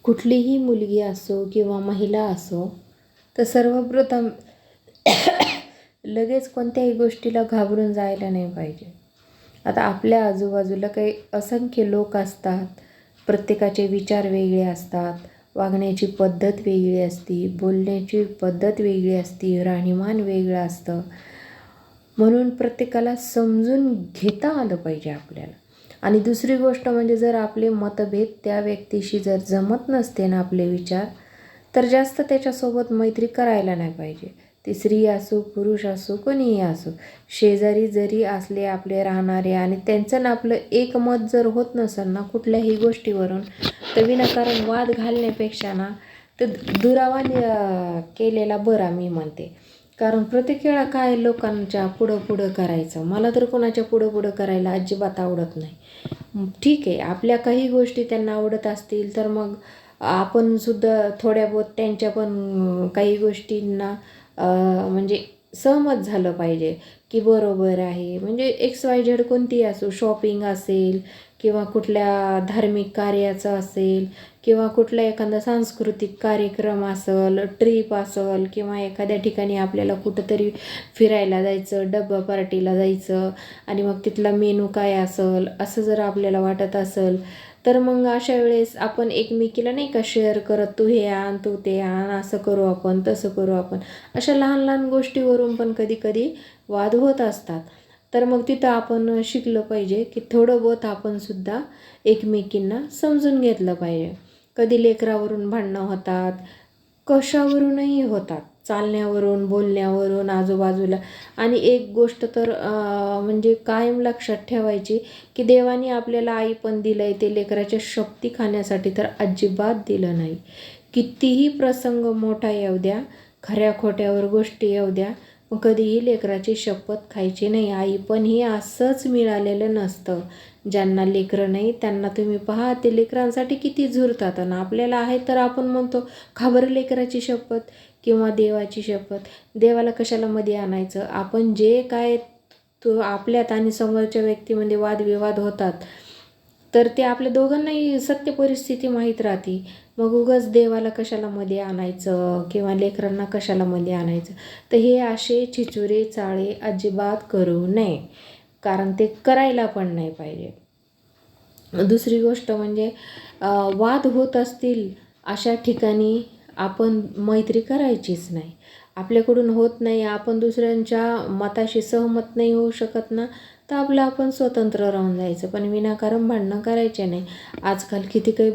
कुठलीही मुलगी असो किंवा महिला असो, तर सर्वप्रथम लगेच कोणत्याही गोष्टीला घाबरून जायला नाही पाहिजे. आता आपल्या आजूबाजूला काही असंख्य लोक असतात. प्रत्येकाचे विचार वेगळे असतात, वागण्याची पद्धत वेगळी असते, बोलण्याची पद्धत वेगळी असते, राहणीमान वेगळं असतं. म्हणून प्रत्येकाला समजून घेता आलं पाहिजे आपल्याला. आणि दुसरी गोष्ट म्हणजे जर आपले मतभेद त्या व्यक्तीशी जर जमत नसते ना आपले विचार, तर जास्त त्याच्यासोबत मैत्री करायला नाही पाहिजे. ती स्त्री असो, पुरुष असो, कोणीही असो. शेजारी जरी असले आपले राहणारे आणि त्यांचं ना आपलं एकमत जर होत नसेल ना कुठल्याही गोष्टीवरून, तर विनाकारण वाद घालण्यापेक्षा ना तर दुरावा केलेला बरा मी म्हणते. कारण प्रत्येक वेळा काय लोकांच्या पुढं करायचं, मला तर कोणाच्या पुढं करायला अजिबात आवडत नाही. ठीक आहे, आपल्या काही गोष्टी त्यांना आवडत असतील तर मग आपण सुद्धा थोड्या बहुत त्यांच्या पण काही गोष्टींना म्हणजे सहमत झालं पाहिजे की बरोबर आहे. म्हणजे XYZ कोणतीही असो, शॉपिंग असेल किंवा कुठल्या धार्मिक कार्याचं असेल किंवा कुठला एखादा सांस्कृतिक कार्यक्रम असेल, ट्रीप असेल किंवा एखाद्या ठिकाणी आपल्याला कुठंतरी फिरायला जायचं, डब्बा पार्टीला जायचं आणि मग तिथला मेनू काय असेल असं जर आपल्याला वाटत असेल, तर मग अशा वेळेस आपण एकमेकीला नाही का शेअर करत, तू हे आण, तू ते आण, असं करू आपण, तसं करू आपण. अशा लहान लहान गोष्टीवरून पण कधी कधी वाद होत असतात. तर मग तिथं आपण शिकलं पाहिजे की थोडं बहुत आपण सुद्धा एकमेकींना समजून घेतलं पाहिजे. कधी लेकरावरून भांडणं होतात, कशावरूनही होतात, चालण्यावरून, बोलण्यावरून, आजूबाजूला. आणि एक गोष्ट तर म्हणजे कायम लक्षात ठेवायची की देवाने आपल्याला आई पण दिलं आहे, ते लेकराच्या शपथी खाण्यासाठी तर अजिबात दिलं नाही. कितीही प्रसंग मोठा येऊ द्या, खऱ्या खोट्यावर गोष्टी येऊ द्या, मग कधीही लेकराची शपथ खायची नाही. आई पण ही असंच मिळालेलं नसतं. ज्यांना लेकरं नाही त्यांना तुम्ही पहा, ते लेकरांसाठी किती झुरतात. आणि आपल्याला आहे तर आपण म्हणतो का बरं लेकराची शपथ किंवा देवाची शपथ. देवाला कशाला मध्ये आणायचं. आपण जे काय तो आपल्यात आणि समोरच्या व्यक्तीमध्ये वादविवाद होतात, तर ते आपल्या दोघांनाही सत्य परिस्थिती माहीत राहते. मग उगाच देवाला कशाला मध्ये आणायचं किंवा लेकरांना कशाला मध्ये आणायचं. तर हे असे चिचुरे चाळे अजिबात करू नये, कारण ते करायला पण नाही पाहिजे. दुसरी गोष्ट म्हणजे वाद होत असतील अशा ठिकाणी आपण मैत्री करायचीच नाही. आपल्याकडून होत नाही, आपण दुसऱ्यांच्या मताशी सहमत नाही होऊ शकत ना, तर आपलं आपण स्वतंत्र राहून जायचं, पण विनाकारण भांडणं करायचे नाही. आजकाल किती काही